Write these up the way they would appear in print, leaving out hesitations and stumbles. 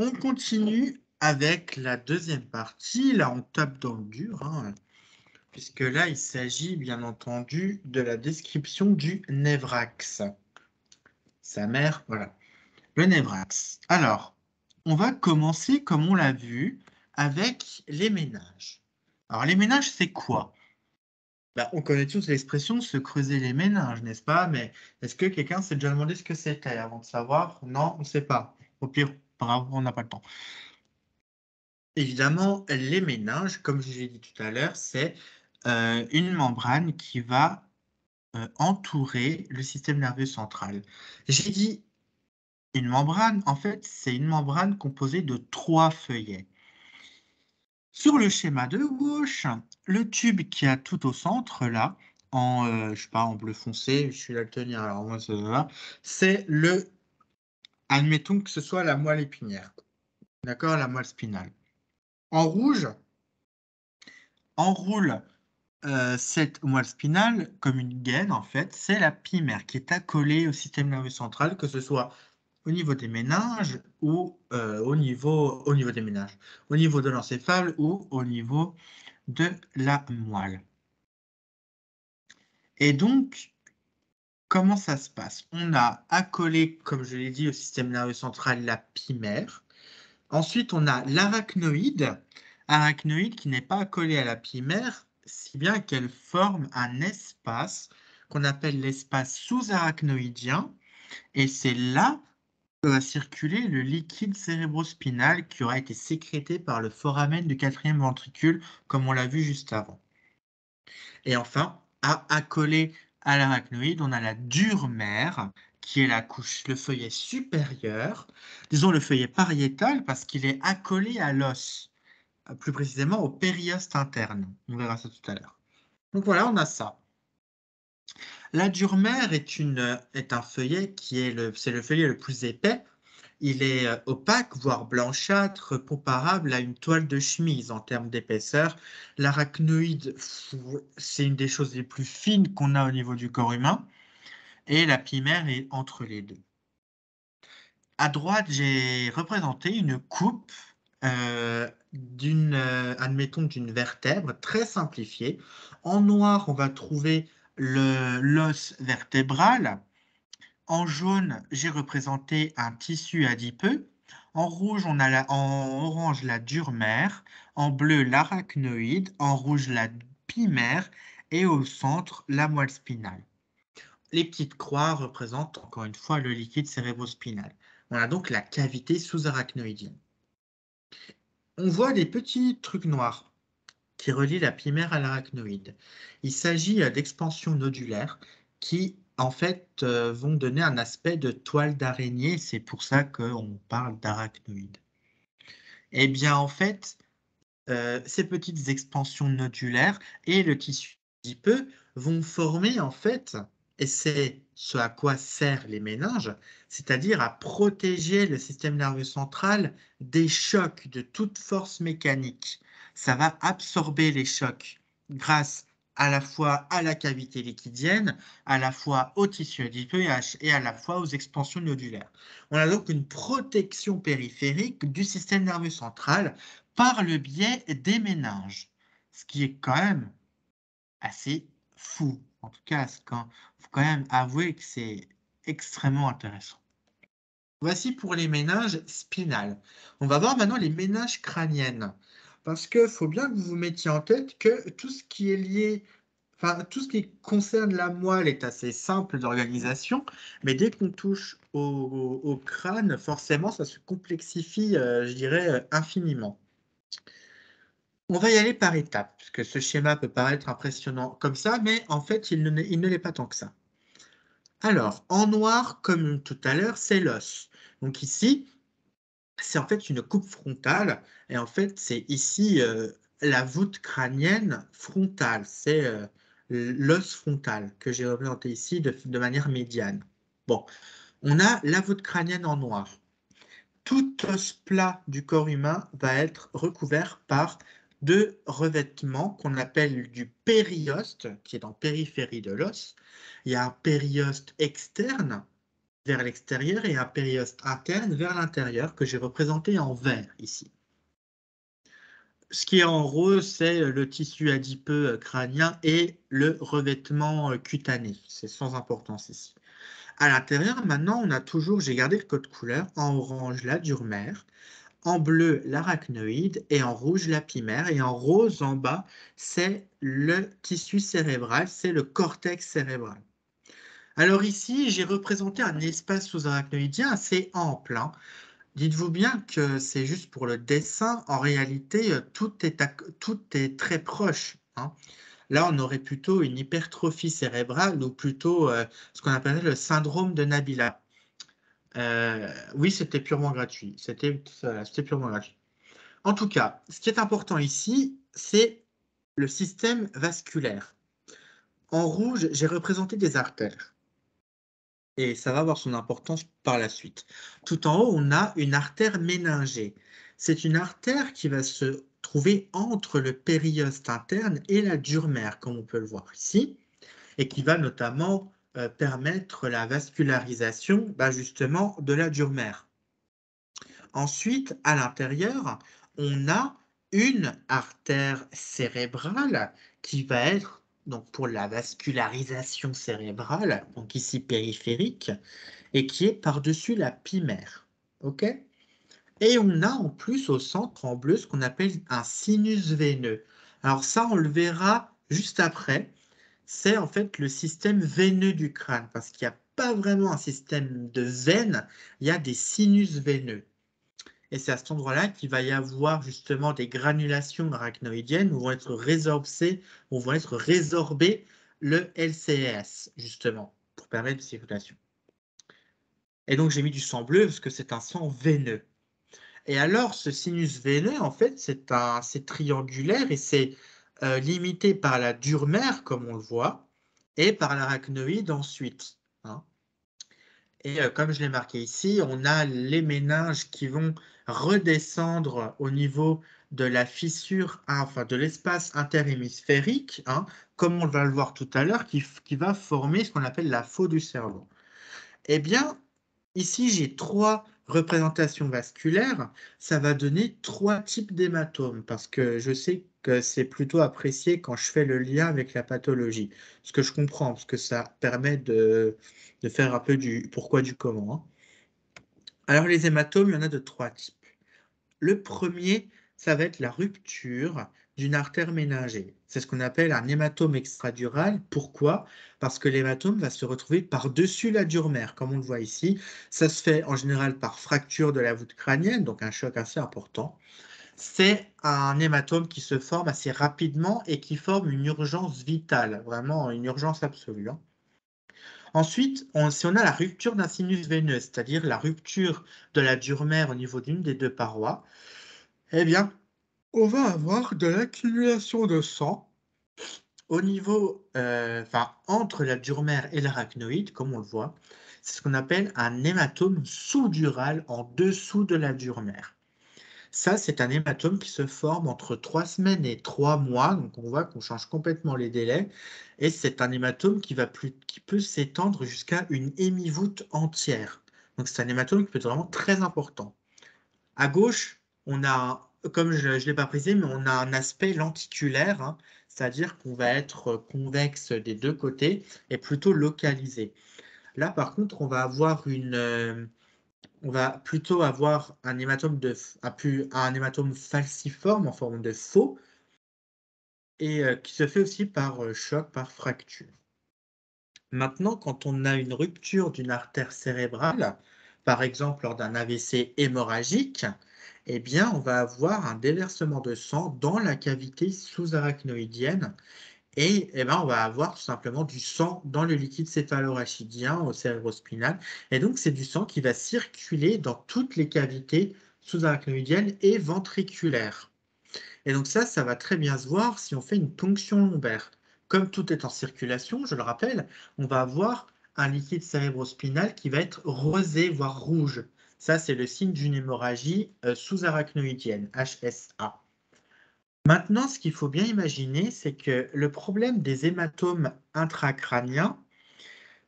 On continue avec la deuxième partie. Là, on tape dans le dur, hein, puisque là, il s'agit bien entendu de la description du névrax. Sa mère, voilà. Le névrax. Alors, on va commencer, comme on l'a vu, avec les méninges. Alors, les méninges, c'est quoi? On connaît tous l'expression se creuser les méninges, n'est-ce pas? Mais est-ce que quelqu'un s'est déjà demandé ce que c'était avant de savoir? Non, on ne sait pas. Au pire, bravo, on n'a pas le temps. Évidemment, les méninges, comme je l'ai dit tout à l'heure, c'est une membrane qui va entourer le système nerveux central. J'ai dit une membrane, en fait, c'est une membrane composée de 3 feuillets. Sur le schéma de gauche, le tube qui a tout au centre, là, je sais pas, en bleu foncé, je suis daltonien, alors moi, c'est admettons que ce soit la moelle épinière, d'accord, la moelle spinale. En rouge, enroule cette moelle spinale, comme une gaine, en fait, c'est la pimère qui est accolée au système nerveux central, que ce soit au niveau des méninges ou au niveau des méninges, au niveau de l'encéphale ou au niveau de la moelle. Et donc, comment ça se passe? On a accolé, comme je l'ai dit, au système nerveux central la pimère. Ensuite, on a l'arachnoïde qui n'est pas accolé à la pimère, si bien qu'elle forme un espace qu'on appelle l'espace sous-arachnoïdien, et c'est là que va circuler le liquide cérébrospinal qui aura été sécrété par le foramen du quatrième ventricule, comme on l'a vu juste avant. Et enfin, accolé à l'arachnoïde, on a la dure mère, qui est la couche, le feuillet supérieur, disons le feuillet pariétal parce qu'il est accolé à l'os, plus précisément au périoste interne. On verra ça tout à l'heure. Donc voilà, on a ça. La dure mère est un feuillet c'est le feuillet le plus épais. Il est opaque, voire blanchâtre, comparable à une toile de chemise en termes d'épaisseur. L'arachnoïde, c'est une des choses les plus fines qu'on a au niveau du corps humain. Et la pimère est entre les deux. À droite, j'ai représenté une coupe admettons, d'une vertèbre très simplifiée. En noir, on va trouver l'os vertébral. En jaune, j'ai représenté un tissu adipeux. En rouge, en orange la dure mère. En bleu, l'arachnoïde. En rouge, la pimère. Et au centre, la moelle spinale. Les petites croix représentent encore une fois le liquide cérébrospinal. On a donc la cavité sous-arachnoïdienne. On voit des petits trucs noirs qui relient la pimère à l'arachnoïde. Il s'agit d'expansions nodulaires qui, en fait, vont donner un aspect de toile d'araignée. C'est pour ça qu'on parle d'arachnoïde. Eh bien, en fait, ces petites expansions nodulaires et le tissu adipeux vont former, en fait, et c'est ce à quoi servent les méninges, c'est-à-dire à protéger le système nerveux central des chocs de toute force mécanique. Ça va absorber les chocs grâce à la fois à la cavité liquidienne, à la fois au tissu adipeux et à la fois aux expansions nodulaires. On a donc une protection périphérique du système nerveux central par le biais des méninges, ce qui est quand même assez fou. En tout cas, il faut quand même avouer que c'est extrêmement intéressant. Voici pour les méninges spinales. On va voir maintenant les méninges crâniennes. Parce qu'il faut bien que vous vous mettiez en tête que tout ce qui est lié, enfin, tout ce qui concerne la moelle est assez simple d'organisation, mais dès qu'on touche au crâne, forcément, ça se complexifie, je dirais, infiniment. On va y aller par étapes, parce que ce schéma peut paraître impressionnant comme ça, mais en fait, il ne l'est pas tant que ça. Alors, en noir, comme tout à l'heure, c'est l'os. Donc ici, c'est en fait une coupe frontale, et en fait, c'est ici la voûte crânienne frontale. C'est l'os frontal que j'ai représenté ici de manière médiane. Bon, on a la voûte crânienne en noir. Tout os plat du corps humain va être recouvert par deux revêtements qu'on appelle du périoste, qui est en périphérie de l'os. Il y a un périoste externe vers l'extérieur et un périoste interne vers l'intérieur que j'ai représenté en vert ici. Ce qui est en rose, c'est le tissu adipeux crânien et le revêtement cutané. C'est sans importance ici. À l'intérieur, maintenant, on a toujours, j'ai gardé le code couleur, en orange la dure-mère, en bleu l'arachnoïde et en rouge l'apimère. Et en rose en bas, c'est le tissu cérébral, c'est le cortex cérébral. Alors ici, j'ai représenté un espace sous-arachnoïdien assez ample, hein. Dites-vous bien que c'est juste pour le dessin. En réalité, tout est très proche, hein. Là, on aurait plutôt une hypertrophie cérébrale ou plutôt ce qu'on appelle le syndrome de Nabila. Oui, c'était purement gratuit. C'était purement gratuit. En tout cas, ce qui est important ici, c'est le système vasculaire. En rouge, j'ai représenté des artères. Et ça va avoir son importance par la suite. Tout en haut, on a une artère méningée. C'est une artère qui va se trouver entre le périoste interne et la dure-mère, comme on peut le voir ici, et qui va notamment permettre la vascularisation justement de la dure-mère. Ensuite, à l'intérieur, on a une artère cérébrale qui va être, donc pour la vascularisation cérébrale, donc ici périphérique, et qui est par-dessus la pimère. OK? Et on a en plus au centre en bleu ce qu'on appelle un sinus veineux. Alors ça, on le verra juste après. C'est en fait le système veineux du crâne, parce qu'il n'y a pas vraiment un système de veines, il y a des sinus veineux. Et c'est à cet endroit-là qu'il va y avoir justement des granulations arachnoïdiennes où vont être résorbées, le LCS, justement, pour permettre de circulation. Et donc j'ai mis du sang bleu parce que c'est un sang veineux. Et alors, ce sinus veineux, en fait, c'est triangulaire et c'est limité par la dure-mère, comme on le voit, et par l'arachnoïde ensuite, hein. Et comme je l'ai marqué ici, on a les méninges qui vont redescendre au niveau de la fissure, enfin de l'espace interhémisphérique, hein, comme on va le voir tout à l'heure, qui va former ce qu'on appelle la faulx du cerveau. Eh bien, ici, j'ai trois représentations vasculaires. Ça va donner trois types d'hématomes parce que je sais que c'est plutôt apprécié quand je fais le lien avec la pathologie. Ce que je comprends, parce que ça permet de faire un peu du pourquoi du comment, hein. Alors, les hématomes, il y en a de trois types. Le premier, ça va être la rupture d'une artère méningée. C'est ce qu'on appelle un hématome extradural. Pourquoi? Parce que l'hématome va se retrouver par-dessus la dure-mère, comme on le voit ici. Ça se fait en général par fracture de la voûte crânienne, donc un choc assez important. C'est un hématome qui se forme assez rapidement et qui forme une urgence vitale, vraiment une urgence absolue, hein. Ensuite, si on a la rupture d'un sinus veineux, c'est-à-dire la rupture de la dure-mère au niveau d'une des deux parois, eh bien, on va avoir de l'accumulation de sang au niveau, entre la dure-mère et l'arachnoïde, comme on le voit. C'est ce qu'on appelle un hématome sous-dural en dessous de la dure-mère. Ça, c'est un hématome qui se forme entre 3 semaines et 3 mois. Donc, on voit qu'on change complètement les délais. Et c'est un hématome qui peut s'étendre jusqu'à une hémivoûte entière. Donc, c'est un hématome qui peut être vraiment très important. À gauche, on a, comme je ne l'ai pas précisé, mais on a un aspect lenticulaire, hein, c'est-à-dire qu'on va être convexe des deux côtés et plutôt localisé. Là, par contre, on va plutôt avoir un hématome, un hématome falciforme en forme de faux et qui se fait aussi par choc, par fracture. Maintenant, quand on a une rupture d'une artère cérébrale, par exemple lors d'un AVC hémorragique, eh bien, on va avoir un déversement de sang dans la cavité sous-arachnoïdienne et eh ben, on va avoir tout simplement du sang dans le liquide céphalorachidien au cérébrospinal. Et donc, c'est du sang qui va circuler dans toutes les cavités sous-arachnoïdiennes et ventriculaires. Et donc ça va très bien se voir si on fait une ponction lombaire. Comme tout est en circulation, je le rappelle, on va avoir un liquide cérébrospinal qui va être rosé, voire rouge. Ça, c'est le signe d'une hémorragie sous-arachnoïdienne, HSA. Maintenant, ce qu'il faut bien imaginer, c'est que le problème des hématomes intracrâniens,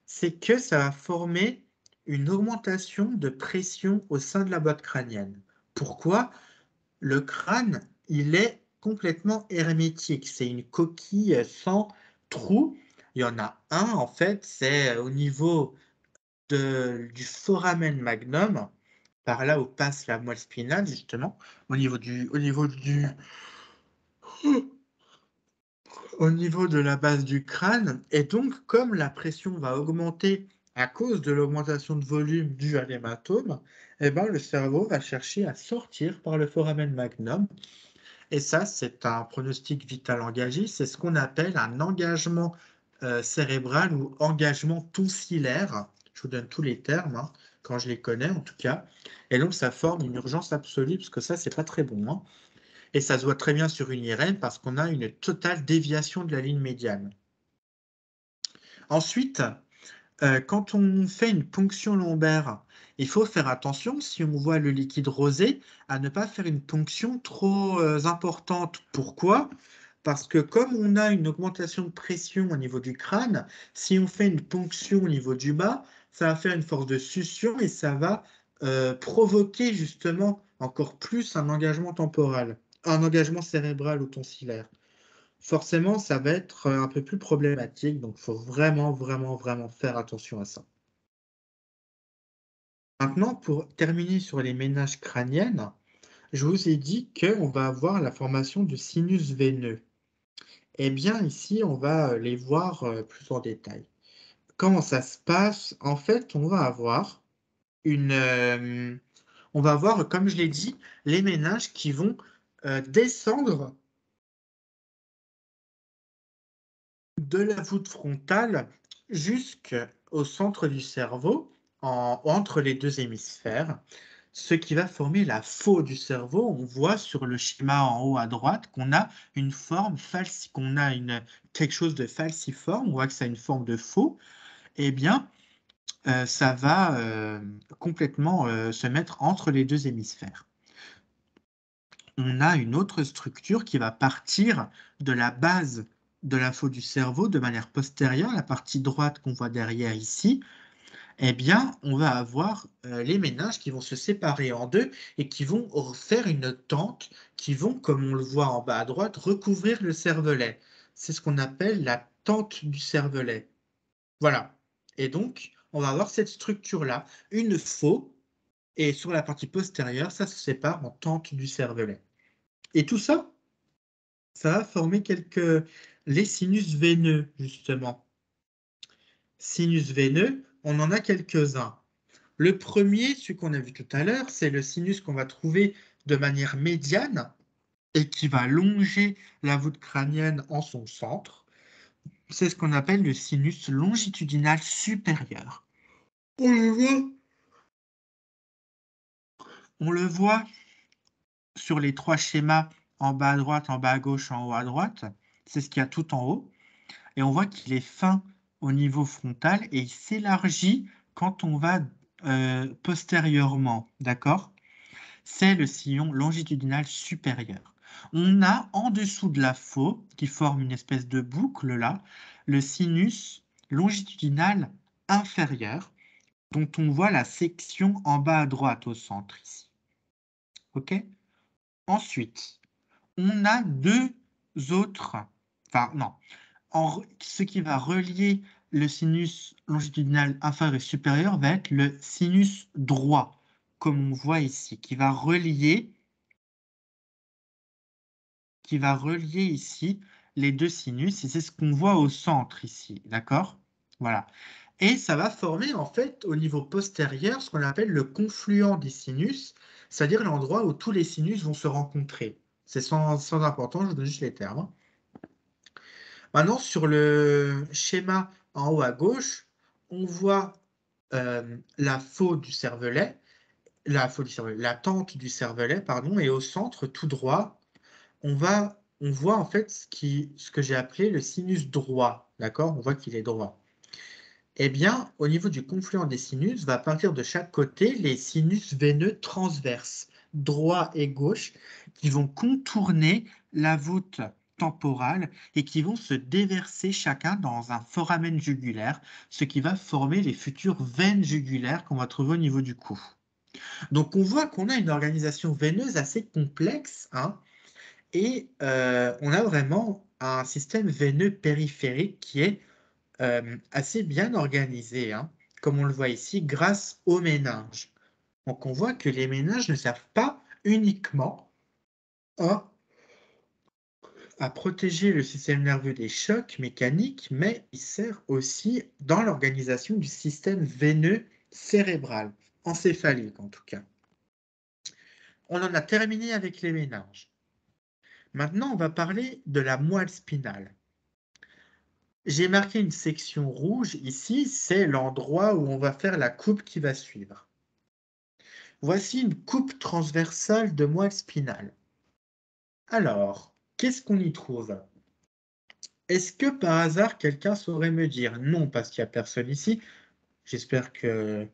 c'est que ça va former une augmentation de pression au sein de la boîte crânienne. Pourquoi? Le crâne, il est complètement hermétique. C'est une coquille sans trou. Il y en a un, en fait, c'est au niveau du foramen magnum, par là où passe la moelle spinale, justement, au niveau de la base du crâne. Et donc, comme la pression va augmenter à cause de l'augmentation de volume due à l'hématome, eh ben, le cerveau va chercher à sortir par le foramen magnum. Et ça, c'est un pronostic vital engagé. C'est ce qu'on appelle un engagement cérébral ou engagement tonsillaire. Je vous donne tous les termes, hein, quand je les connais en tout cas. Et donc, ça forme une urgence absolue, parce que ça, c'est pas très bon, hein. Et ça se voit très bien sur une IRM parce qu'on a une totale déviation de la ligne médiane. Ensuite, quand on fait une ponction lombaire, il faut faire attention, si on voit le liquide rosé, à ne pas faire une ponction trop importante. Pourquoi? Parce que comme on a une augmentation de pression au niveau du crâne, si on fait une ponction au niveau du bas, ça va faire une force de succion et ça va provoquer justement encore plus un engagement temporal, un engagement cérébral ou tonsillaire. Forcément, ça va être un peu plus problématique, donc il faut vraiment, vraiment, vraiment faire attention à ça. Maintenant, pour terminer sur les ménages crâniennes, je vous ai dit qu'on va avoir la formation de sinus veineux. Eh bien, ici, on va les voir plus en détail. Comment ça se passe? En fait, une, euh, on va avoir, comme je l'ai dit, les ménages qui vont descendre de la voûte frontale jusqu'au centre du cerveau, entre les deux hémisphères, ce qui va former la faux du cerveau. On voit sur le schéma en haut à droite qu'on a une forme quelque chose de falciforme, on voit que ça a une forme de faux. Eh bien, ça va complètement se mettre entre les deux hémisphères. On a une autre structure qui va partir de la base de l'info du cerveau de manière postérieure, la partie droite qu'on voit derrière ici. Eh bien, on va avoir les méninges qui vont se séparer en deux et qui vont faire une tente, qui vont, comme on le voit en bas à droite, recouvrir le cervelet. C'est ce qu'on appelle la tente du cervelet. Voilà. Et donc, on va avoir cette structure-là, une faux, et sur la partie postérieure, ça se sépare en tente du cervelet. Et tout ça, ça va former les sinus veineux, justement. Sinus veineux, on en a quelques-uns. Le premier, celui qu'on a vu tout à l'heure, c'est le sinus qu'on va trouver de manière médiane et qui va longer la voûte crânienne en son centre. C'est ce qu'on appelle le sinus longitudinal supérieur. On le voit, on le voit sur les trois schémas en bas à droite, en bas à gauche, en haut à droite. C'est ce qu'il y a tout en haut. Et on voit qu'il est fin au niveau frontal et il s'élargit quand on va postérieurement, d'accord? C'est le sillon longitudinal supérieur. On a en dessous de la faux, qui forme une espèce de boucle là, le sinus longitudinal inférieur, dont on voit la section en bas à droite au centre ici. OK? Ensuite, on a deux autres, enfin non, ce qui va relier le sinus longitudinal inférieur et supérieur va être le sinus droit, comme on voit ici, qui va relier ici les deux sinus, et c'est ce qu'on voit au centre ici, d'accord? Voilà. Et ça va former en fait au niveau postérieur ce qu'on appelle le confluent des sinus, c'est-à-dire l'endroit où tous les sinus vont se rencontrer. C'est sans importance, je vous donne juste les termes. Maintenant, sur le schéma en haut à gauche, on voit la faux du cervelet, la tente du cervelet, pardon, et au centre, tout droit, on voit en fait ce que j'ai appelé le sinus droit, d'accord? On voit qu'il est droit. Eh bien, au niveau du confluent des sinus, va partir de chaque côté les sinus veineux transverses, droit et gauche, qui vont contourner la voûte temporales et qui vont se déverser chacun dans un foramen jugulaire, ce qui va former les futures veines jugulaires qu'on va trouver au niveau du cou. Donc on voit qu'on a une organisation veineuse assez complexe, hein, et on a vraiment un système veineux périphérique qui est assez bien organisé, hein, comme on le voit ici, grâce aux méninges. Donc on voit que les méninges ne servent pas uniquement à, à protéger le système nerveux des chocs mécaniques, mais ils servent aussi dans l'organisation du système veineux cérébral, encéphalique en tout cas. On en a terminé avec les méninges. Maintenant, on va parler de la moelle spinale. J'ai marqué une section rouge ici, c'est l'endroit où on va faire la coupe qui va suivre. Voici une coupe transversale de moelle spinale. Alors, qu'est-ce qu'on y trouve? Est-ce que par hasard quelqu'un saurait me dire? Non, parce qu'il n'y a personne ici. J'espère que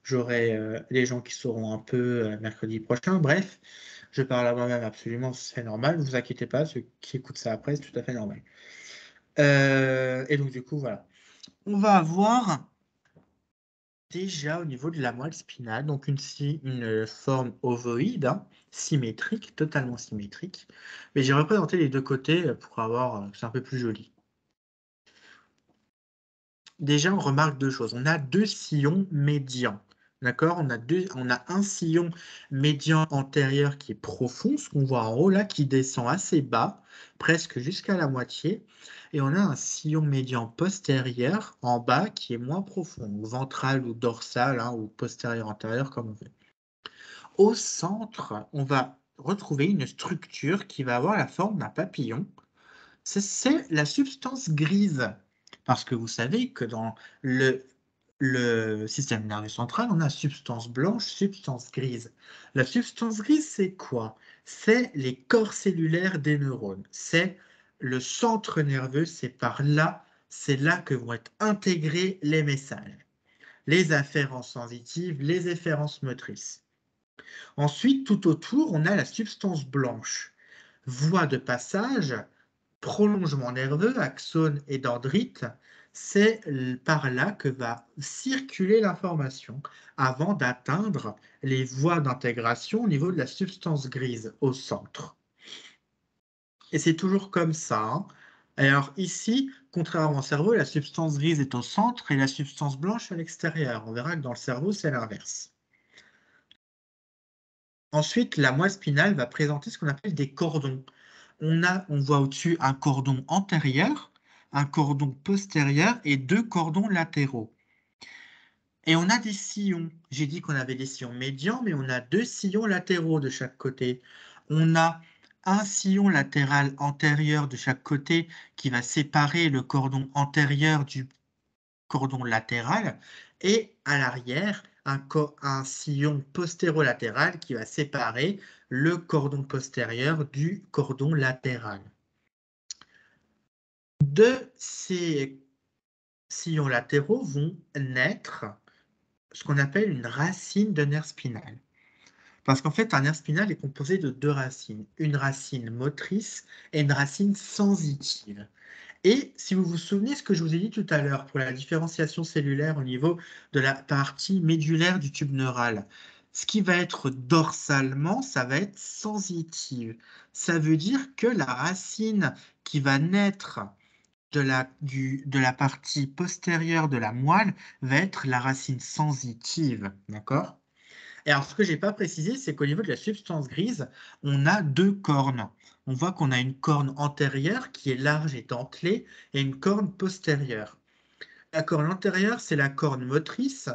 j'aurai les gens qui sauront un peu mercredi prochain. Bref, je parle à moi-même absolument, c'est normal. Ne vous inquiétez pas, ceux qui écoutent ça après, c'est tout à fait normal. Et donc du coup, voilà. On va avoir déjà au niveau de la moelle spinale, donc une forme ovoïde, hein, symétrique, totalement symétrique. Mais j'ai représenté les deux côtés pour avoir, c'est un peu plus joli. Déjà, on remarque deux choses. On a deux sillons médians. D'accord? On a un sillon médian antérieur qui est profond, ce qu'on voit en haut là, qui descend assez bas, presque jusqu'à la moitié. Et on a un sillon médian postérieur en bas qui est moins profond, ou ventral ou dorsal, hein, ou postérieur antérieur, comme on veut. Au centre, on va retrouver une structure qui va avoir la forme d'un papillon. C'est la substance grise. Parce que vous savez que dans le système nerveux central, on a substance blanche, substance grise. La substance grise, c'est quoi? C'est les corps cellulaires des neurones. C'est le centre nerveux, c'est là que vont être intégrés les messages. Les afférences sensitives, les efférences motrices. Ensuite, tout autour, on a la substance blanche. Voie de passage, prolongement nerveux, axone et dendrite, c'est par là que va circuler l'information avant d'atteindre les voies d'intégration au niveau de la substance grise au centre. Et c'est toujours comme ça, hein. Alors ici, contrairement au cerveau, la substance grise est au centre et la substance blanche à l'extérieur. On verra que dans le cerveau, c'est l'inverse. Ensuite, la moelle spinale va présenter ce qu'on appelle des cordons. On voit au-dessus un cordon antérieur, un cordon postérieur et deux cordons latéraux. Et on a des sillons. J'ai dit qu'on avait des sillons médians, mais on a deux sillons latéraux de chaque côté. On a un sillon latéral antérieur de chaque côté qui va séparer le cordon antérieur du cordon latéral et à l'arrière, un sillon postérolatéral qui va séparer le cordon postérieur du cordon latéral. De ces sillons latéraux vont naître ce qu'on appelle une racine de nerf spinal. Parce qu'en fait, un nerf spinal est composé de deux racines, une racine motrice et une racine sensitive. Et si vous vous souvenez ce que je vous ai dit tout à l'heure pour la différenciation cellulaire au niveau de la partie médulaire du tube neural, ce qui va être dorsalement, ça va être sensitive. Ça veut dire que la racine qui va naître de la partie postérieure de la moelle va être la racine sensitive. D'accord? Et alors, ce que je n'ai pas précisé, c'est qu'au niveau de la substance grise, on a deux cornes. On voit qu'on a une corne antérieure qui est large et dentelée et une corne postérieure. La corne antérieure, c'est la corne motrice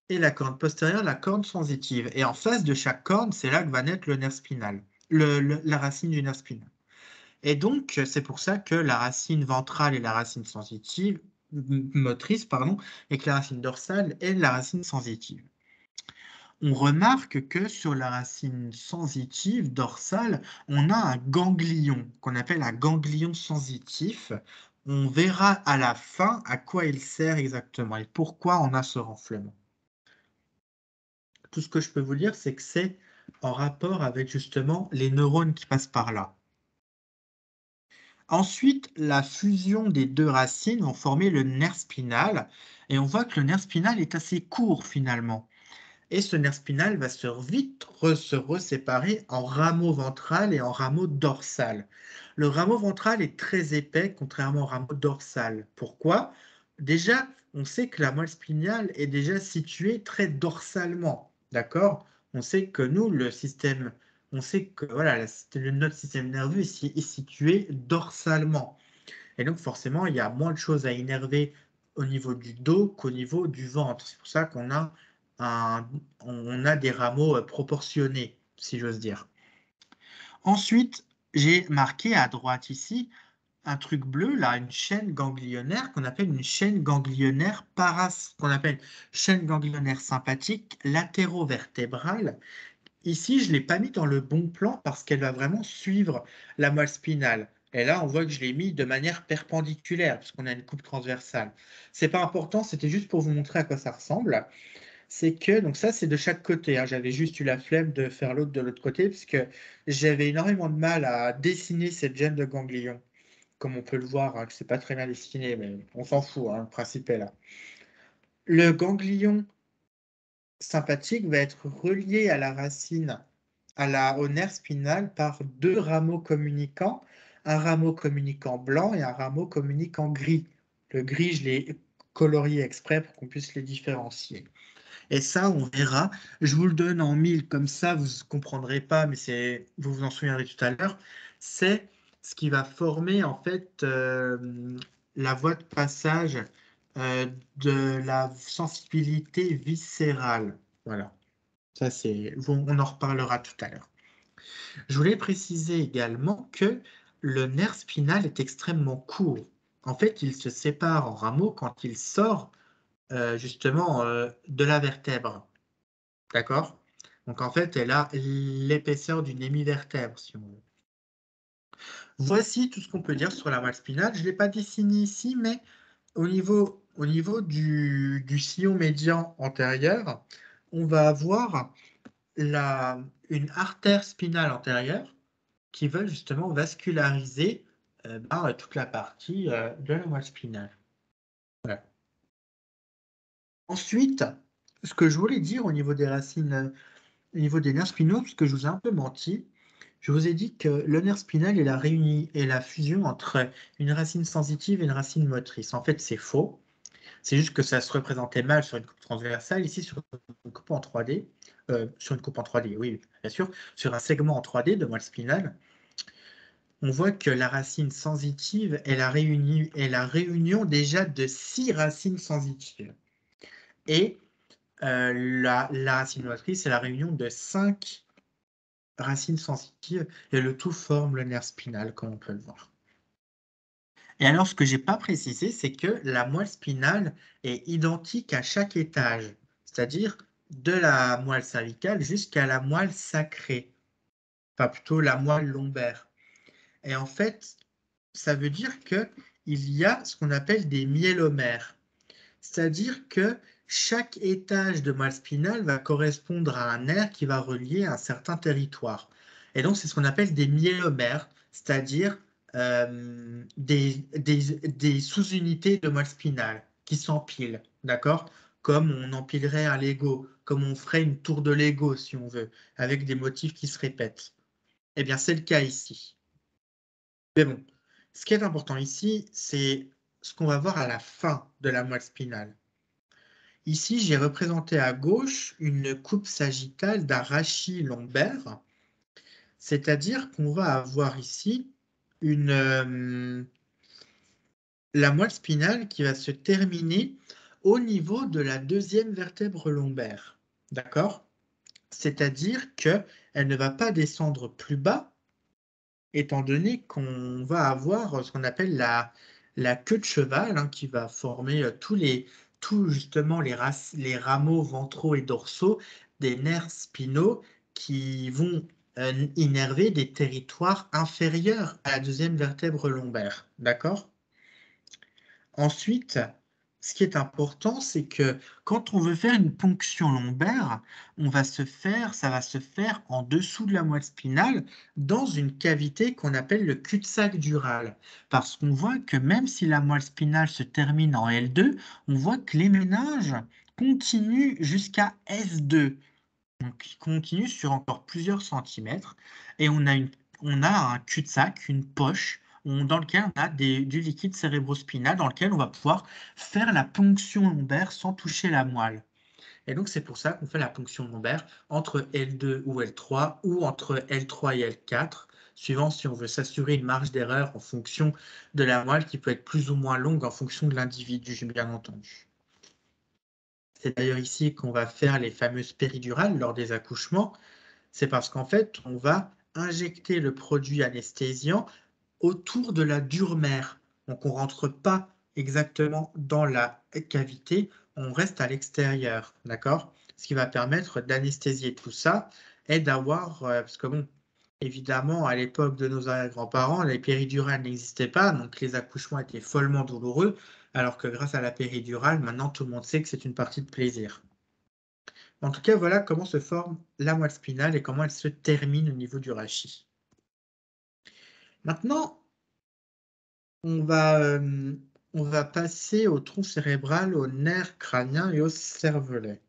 et la corne postérieure, la corne sensitive. Et en face de chaque corne, c'est là que va naître le nerf spinal, la racine du nerf spinal. Et donc, c'est pour ça que la racine ventrale est la racine sensitive, motrice, pardon, et que la racine dorsale est la racine sensitive. On remarque que sur la racine sensitive dorsale, on a un ganglion qu'on appelle un ganglion sensitif. On verra à la fin à quoi il sert exactement et pourquoi on a ce renflement. Tout ce que je peux vous dire, c'est que c'est en rapport avec justement les neurones qui passent par là. Ensuite, la fusion des deux racines vont former le nerf spinal. Et on voit que le nerf spinal est assez court finalement. Et ce nerf spinal va se reséparer en rameau ventral et en rameau dorsal. Le rameau ventral est très épais, contrairement au rameau dorsal. Pourquoi? Déjà, on sait que la moelle spinale est déjà située très dorsalement. D'accord? On sait que nous, on sait que voilà, notre système nerveux est situé dorsalement. Et donc, forcément, il y a moins de choses à innerver au niveau du dos qu'au niveau du ventre. C'est pour ça on a des rameaux proportionnés, si j'ose dire. Ensuite, j'ai marqué à droite ici un truc bleu, là, une chaîne ganglionnaire qu'on appelle une chaîne ganglionnaire qu'on appelle chaîne ganglionnaire sympathique latérovertébrale. Ici, je ne l'ai pas mis dans le bon plan parce qu'elle va vraiment suivre la moelle spinale. Et là, on voit que je l'ai mis de manière perpendiculaire parce qu'on a une coupe transversale. C'est pas important, c'était juste pour vous montrer à quoi ça ressemble. C'est que, donc ça, c'est de chaque côté, hein. J'avais juste eu la flemme de faire l'autre de l'autre côté parce que j'avais énormément de mal à dessiner cette gêne de ganglion. Comme on peut le voir, hein, que c'est pas très bien dessiné, mais on s'en fout, hein, le principe est là. Le ganglion sympathique va être relié à la racine, au nerf spinal par deux rameaux communicants, un rameau communicant blanc et un rameau communicant gris. Le gris, je l'ai colorié exprès pour qu'on puisse les différencier. Et ça, on verra. Je vous le donne en mille, comme ça, vous ne comprendrez pas, mais vous vous en souviendrez tout à l'heure. C'est ce qui va former en fait la voie de passage euh, de la sensibilité viscérale. Voilà. On en reparlera tout à l'heure. Je voulais préciser également que le nerf spinal est extrêmement court. En fait, il se sépare en rameaux quand il sort justement de la vertèbre. D'accord? Donc en fait, elle a l'épaisseur d'une hémivertèbre, si on veut. Voici tout ce qu'on peut dire sur la moelle spinale. Je ne l'ai pas dessiné ici, mais au niveau du sillon médian antérieur, on va avoir une artère spinale antérieure qui va justement vasculariser toute la partie de la moelle spinale. Voilà. Ensuite, ce que je voulais dire au niveau des racines, au niveau des nerfs spinaux, parce que je vous ai un peu menti, je vous ai dit que le nerf spinal est la fusion entre une racine sensitive et une racine motrice. En fait, c'est faux. C'est juste que ça se représentait mal sur une coupe transversale. Ici, sur une coupe en 3D, sur une coupe en 3D, oui, bien sûr, sur un segment en 3D de moelle spinale, on voit que la racine sensitive est la réunion déjà de 6 racines sensitives. Et la racine motrice est la réunion de 5 racines sensitives. Et le tout forme le nerf spinal, comme on peut le voir. Et alors, ce que je n'ai pas précisé, c'est que la moelle spinale est identique à chaque étage, c'est-à-dire de la moelle cervicale jusqu'à la moelle sacrée, enfin plutôt la moelle lombaire. Et en fait, ça veut dire qu'il y a ce qu'on appelle des myélomères, c'est-à-dire que chaque étage de moelle spinale va correspondre à un nerf qui va relier un certain territoire. Et donc, c'est ce qu'on appelle des myélomères, c'est-à-dire des sous-unités de moelle spinale qui s'empilent, d'accord? Comme on empilerait un Lego, comme on ferait une tour de Lego, si on veut, avec des motifs qui se répètent. Eh bien, c'est le cas ici. Mais bon, ce qui est important ici, c'est ce qu'on va voir à la fin de la moelle spinale. Ici, j'ai représenté à gauche une coupe sagittale d'un rachis lombaire, c'est-à-dire qu'on va avoir ici la moelle spinale qui va se terminer au niveau de la deuxième vertèbre lombaire. D'accord? C'est-à-dire qu'elle ne va pas descendre plus bas, étant donné qu'on va avoir ce qu'on appelle la queue de cheval, hein, qui va former tous justement les rameaux ventraux et dorsaux des nerfs spinaux qui vont innerver des territoires inférieurs à la deuxième vertèbre lombaire. D'accord? Ensuite, ce qui est important, c'est que quand on veut faire une ponction lombaire, ça va se faire en dessous de la moelle spinale, dans une cavité qu'on appelle le cul-de-sac dural. Parce qu'on voit que même si la moelle spinale se termine en L2, on voit que les méninges continuent jusqu'à S2. Donc, il continue sur encore plusieurs centimètres et on a un cul-de-sac, une poche dans lequel on a du liquide cérébrospinal dans lequel on va pouvoir faire la ponction lombaire sans toucher la moelle. Et donc, c'est pour ça qu'on fait la ponction lombaire entre L2 ou L3 ou entre L3 et L4, suivant si on veut s'assurer une marge d'erreur en fonction de la moelle qui peut être plus ou moins longue en fonction de l'individu, bien entendu. C'est d'ailleurs ici qu'on va faire les fameuses péridurales lors des accouchements. C'est parce qu'en fait, on va injecter le produit anesthésiant autour de la dure mère. Donc, on ne rentre pas exactement dans la cavité, on reste à l'extérieur, d'accord? Ce qui va permettre d'anesthésier tout ça et d'avoir, parce que bon, évidemment, à l'époque de nos grands-parents, les péridurales n'existaient pas, donc les accouchements étaient follement douloureux, alors que grâce à la péridurale, maintenant tout le monde sait que c'est une partie de plaisir. En tout cas, voilà comment se forme la moelle spinale et comment elle se termine au niveau du rachis. Maintenant, on va, euh, on va passer au tronc cérébral, au nerf crânien et au cervelet.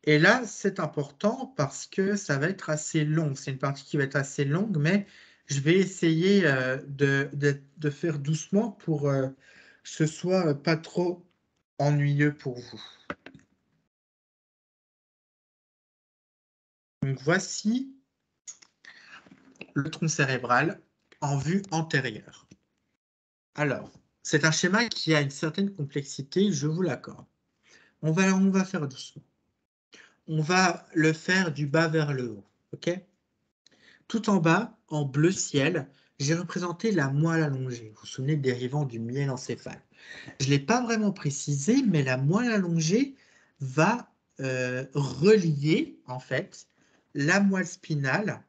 Et là, c'est important parce que ça va être assez long. C'est une partie qui va être assez longue, mais je vais essayer de faire doucement pour que ce soit pas trop ennuyeux pour vous. Donc voici le tronc cérébral en vue antérieure. Alors, c'est un schéma qui a une certaine complexité, je vous l'accorde. On va faire doucement. On va le faire du bas vers le haut, ok? Tout en bas, en bleu ciel, j'ai représenté la moelle allongée. Vous vous souvenez, dérivant du miel encéphale. Je ne l'ai pas vraiment précisé, mais la moelle allongée va relier, en fait, la moelle spinale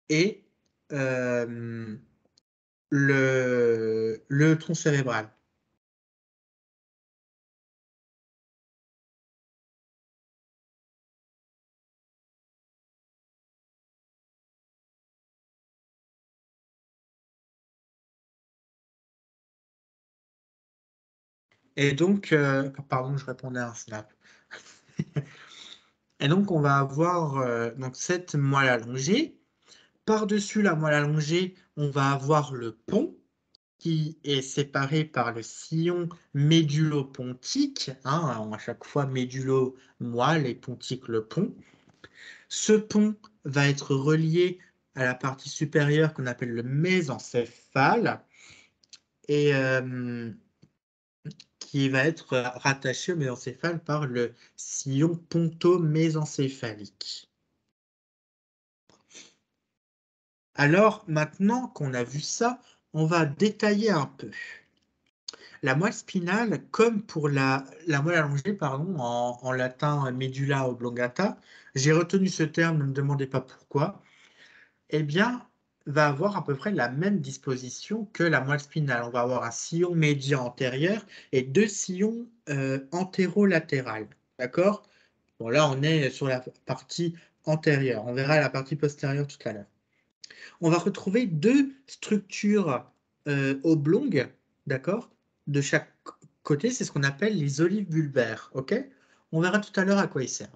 et euh, le tronc cérébral. Et donc, pardon, je répondais à un snap. Et donc, on va avoir donc cette moelle allongée. Par-dessus la moelle allongée, on va avoir le pont qui est séparé par le sillon médulo-pontique. Hein, à chaque fois, médulo-moelle et pontique le pont. Ce pont va être relié à la partie supérieure qu'on appelle le mésencéphale et qui va être rattaché au mésencéphale par le sillon ponto-mésencéphalique. Alors, maintenant qu'on a vu ça, on va détailler un peu. La moelle spinale, comme pour la moelle allongée, pardon, en latin medulla oblongata, j'ai retenu ce terme, ne me demandez pas pourquoi, eh bien, va avoir à peu près la même disposition que la moelle spinale. On va avoir un sillon médian antérieur et deux sillons antérolatérales. D'accord? Bon, là, on est sur la partie antérieure. On verra la partie postérieure tout à l'heure. On va retrouver deux structures oblongues, d'accord, de chaque côté. C'est ce qu'on appelle les olives bulbaires. Ok? On verra tout à l'heure à quoi ils servent.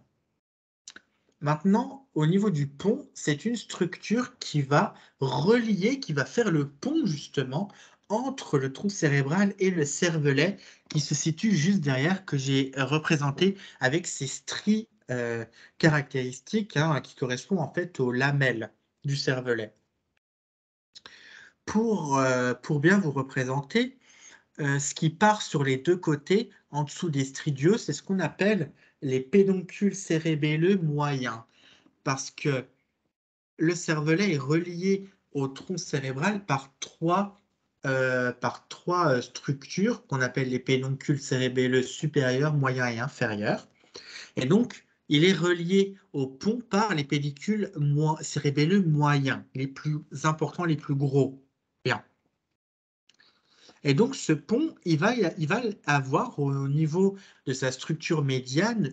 Maintenant, au niveau du pont, c'est une structure qui va relier, qui va faire le pont justement entre le tronc cérébral et le cervelet qui se situe juste derrière, que j'ai représenté avec ces stries caractéristiques hein, qui correspondent en fait aux lamelles du cervelet. Pour bien vous représenter, ce qui part sur les deux côtés, en dessous des stridiots, c'est ce qu'on appelle les pédoncules cérébelleux moyens. Parce que le cervelet est relié au tronc cérébral par trois structures qu'on appelle les pédoncules cérébelleux supérieurs, moyens et inférieurs. Et donc, il est relié au pont par les pédicules cérébelleux moyens, les plus importants, les plus gros. Bien. Et donc, ce pont, il va avoir au niveau de sa structure médiane,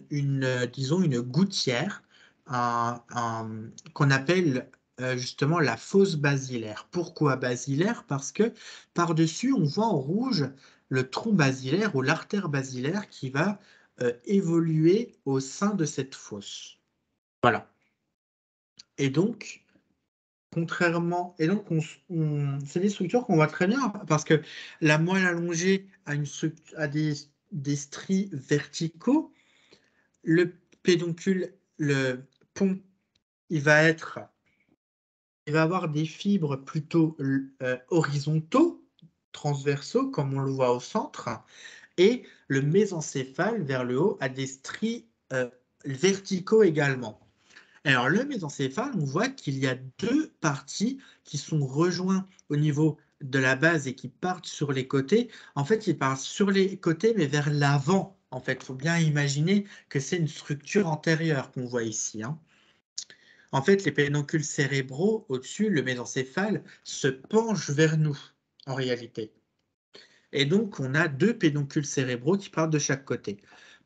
disons, une gouttière qu'on appelle justement la fosse basilaire. Pourquoi basilaire? Parce que par-dessus, on voit en rouge le tronc basilaire ou l'artère basilaire qui va évoluer au sein de cette fosse. Voilà. Et donc, c'est des structures qu'on voit très bien parce que la moelle allongée a des stries verticaux. Le pédoncule, le pont, il va avoir des fibres plutôt horizontaux, transversaux, comme on le voit au centre, et le mésencéphale vers le haut a des stries verticaux également. Alors, le mésencéphale, on voit qu'il y a deux parties qui sont rejointes au niveau de la base et qui partent sur les côtés. En fait, ils partent sur les côtés, mais vers l'avant. En fait, il faut bien imaginer que c'est une structure antérieure qu'on voit ici, hein. En fait, les pédoncules cérébraux, au-dessus, le mésencéphale, se penchent vers nous, en réalité. Et donc, on a deux pédoncules cérébraux qui partent de chaque côté.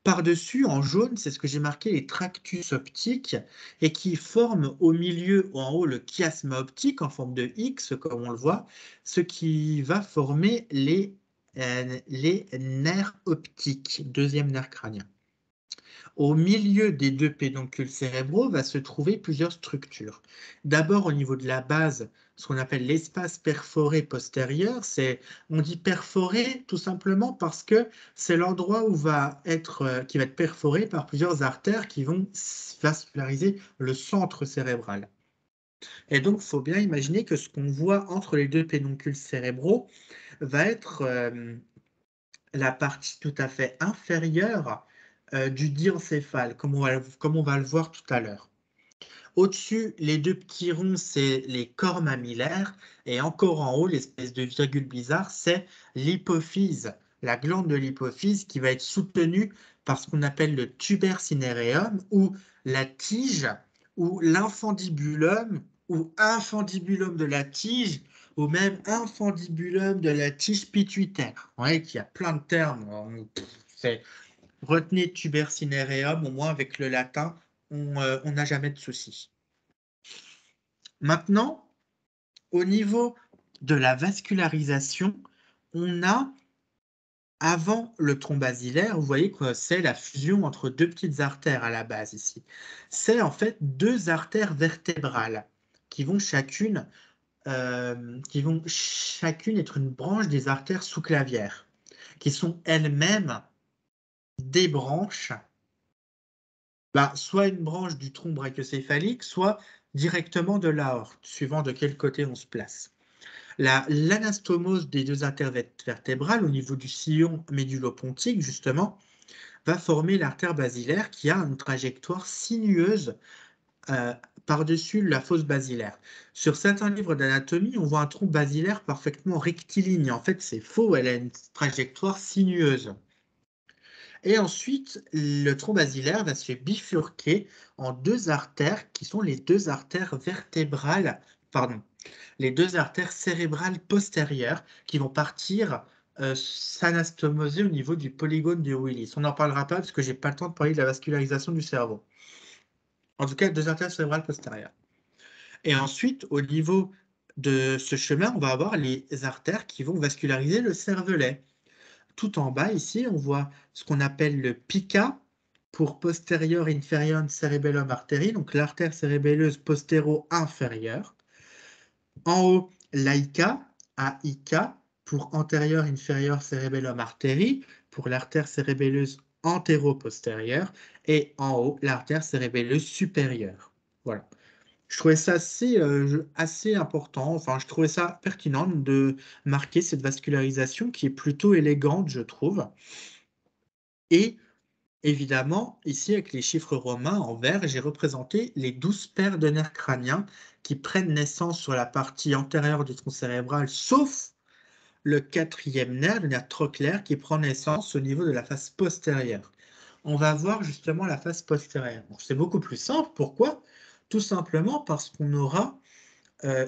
Par-dessus, en jaune, c'est ce que j'ai marqué, les tractus optiques, et qui forment au milieu ou en haut le chiasme optique en forme de X, comme on le voit, ce qui va former les nerfs optiques, deuxième nerf crânien. Au milieu des deux pédoncules cérébraux va se trouver plusieurs structures. D'abord, au niveau de la base, ce qu'on appelle l'espace perforé postérieur. On dit perforé tout simplement parce que c'est l'endroit qui va être perforé par plusieurs artères qui vont vasculariser le centre cérébral. Et donc, il faut bien imaginer que ce qu'on voit entre les deux pédoncules cérébraux va être la partie tout à fait inférieure du diencéphale, comme on va le voir tout à l'heure. Au-dessus, les deux petits ronds, c'est les corps mammillaires, et encore en haut, l'espèce de virgule bizarre, c'est l'hypophyse, la glande de l'hypophyse qui va être soutenue par ce qu'on appelle le tuber cinereum, ou la tige, ou l'infundibulum, ou infundibulum de la tige, ou même infundibulum de la tige pituitaire. Vous voyez qu'il y a plein de termes. Retenez tuber cinereum, au moins avec le latin, on n'a jamais de soucis. Maintenant, au niveau de la vascularisation, on a, avant le tronc basilaire, vous voyez que c'est la fusion entre deux petites artères à la base ici. C'est en fait deux artères vertébrales qui vont chacune être une branche des artères sous-clavières, qui sont elles-mêmes des branches, soit une branche du tronc brachiocéphalique, soit directement de l'aorte, suivant de quel côté on se place. L'anastomose des deux artères vertébrales au niveau du sillon médulopontique, justement, va former l'artère basilaire qui a une trajectoire sinueuse par-dessus la fosse basilaire. Sur certains livres d'anatomie, on voit un tronc basilaire parfaitement rectiligne. En fait, c'est faux, elle a une trajectoire sinueuse. Et ensuite, le tronc basilaire va se bifurquer en deux artères qui sont les deux artères vertébrales, pardon, les deux artères cérébrales postérieures qui vont partir s'anastomoser au niveau du polygone de Willis. On n'en parlera pas parce que j'ai pas le temps de parler de la vascularisation du cerveau. En tout cas, deux artères cérébrales postérieures. Et ensuite, au niveau de ce chemin, on va avoir les artères qui vont vasculariser le cervelet. Tout en bas, ici, on voit ce qu'on appelle le PICA pour posterior inferior cerebellum artery, donc l'artère cérébelleuse postéro-inférieure. En haut, l'AICA, AIK, pour antérieur inférieur cerebellum artery, pour l'artère cérébelleuse antéro-postérieure, et en haut, l'artère cérébelleuse supérieure. Voilà. Je trouvais ça assez important, enfin, je trouvais ça pertinent de marquer cette vascularisation qui est plutôt élégante, je trouve. Et évidemment, ici, avec les chiffres romains en vert, j'ai représenté les 12 paires de nerfs crâniens qui prennent naissance sur la partie antérieure du tronc cérébral, sauf le quatrième nerf, le nerf trochléaire, qui prend naissance au niveau de la face postérieure. On va voir justement la face postérieure. C'est beaucoup plus simple. Pourquoi? Tout simplement parce qu'on aura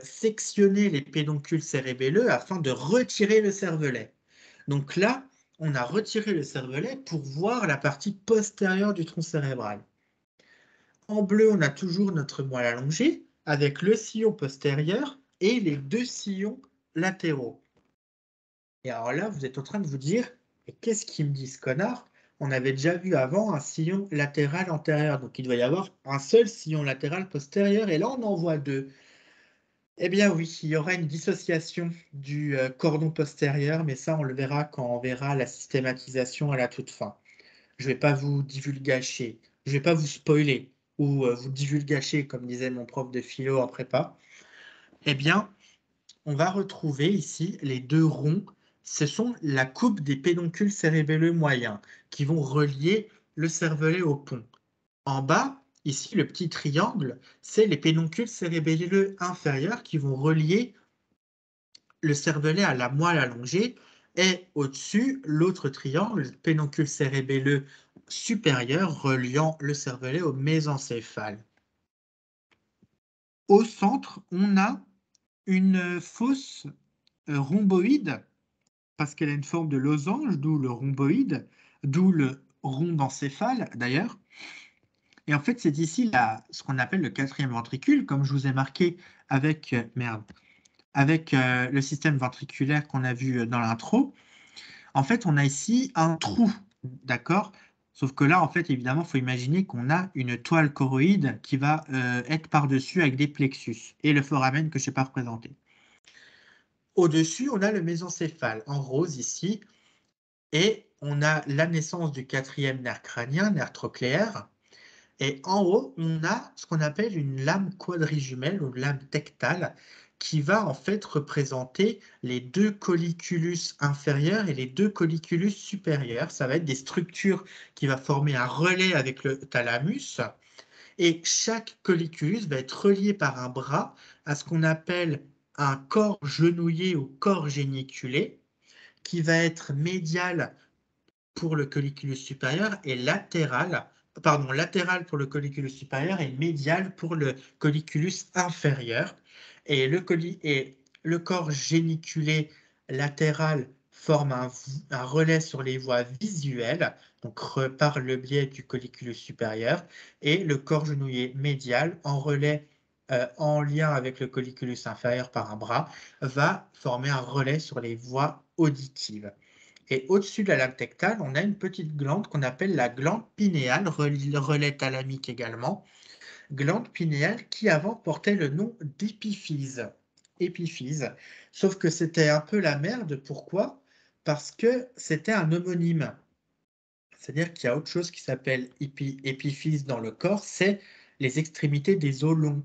sectionné les pédoncules cérébelleux afin de retirer le cervelet. Donc là, on a retiré le cervelet pour voir la partie postérieure du tronc cérébral. En bleu, on a toujours notre moelle allongée avec le sillon postérieur et les deux sillons latéraux. Et alors là, vous êtes en train de vous dire, mais qu'est-ce qu'il me dit ce connard? On avait déjà vu avant un sillon latéral antérieur, donc il doit y avoir un seul sillon latéral postérieur, et là on en voit deux. Eh bien oui, il y aura une dissociation du cordon postérieur, mais ça on le verra quand on verra la systématisation à la toute fin. Je ne vais pas vous divulgacher, je ne vais pas vous spoiler, ou vous divulgacher, comme disait mon prof de philo en prépa. Eh bien, on va retrouver ici les deux ronds. Ce sont la coupe des pédoncules cérébelleux moyens qui vont relier le cervelet au pont. En bas, ici, le petit triangle, c'est les pédoncules cérébelleux inférieurs qui vont relier le cervelet à la moelle allongée. Et au-dessus, l'autre triangle, pédoncule cérébelleux supérieur reliant le cervelet au mésencéphale. Au centre, on a une fosse rhomboïde parce qu'elle a une forme de losange, d'où le rhomboïde, d'où le rond d'encéphale d'ailleurs. Et en fait, c'est ici ce qu'on appelle le quatrième ventricule, comme je vous ai marqué avec, avec le système ventriculaire qu'on a vu dans l'intro. En fait, on a ici un trou, d'accord? Sauf que là, en fait, évidemment, il faut imaginer qu'on a une toile choroïde qui va être par-dessus avec des plexus et le foramen que je n'ai pas représenté. Au-dessus, on a le mésencéphale en rose ici, et on a la naissance du quatrième nerf crânien, nerf trochléaire. Et en haut, on a ce qu'on appelle une lame quadrijumelle ou lame tectale qui va en fait représenter les deux colliculus inférieurs et les deux colliculus supérieurs. Ça va être des structures qui vont former un relais avec le thalamus. Et chaque colliculus va être relié par un bras à ce qu'on appelle un corps genouillé ou corps géniculé qui va être médial pour le colliculus supérieur et latéral pour le colliculus supérieur et médial pour le colliculus inférieur. Et le corps géniculé latéral forme un relais sur les voies visuelles, donc par le biais du colliculus supérieur, et le corps genouillé médial en relais en lien avec le colliculus inférieur par un bras, va former un relais sur les voies auditives. Et au-dessus de la lame tectale, on a une petite glande qu'on appelle la glande pinéale, relais thalamique également. Glande pinéale qui avant portait le nom d'épiphyse. Épiphyse. Sauf que c'était un peu la merde. Pourquoi? Parce que c'était un homonyme. C'est-à-dire qu'il y a autre chose qui s'appelle épiphyse dans le corps, c'est les extrémités des os longs.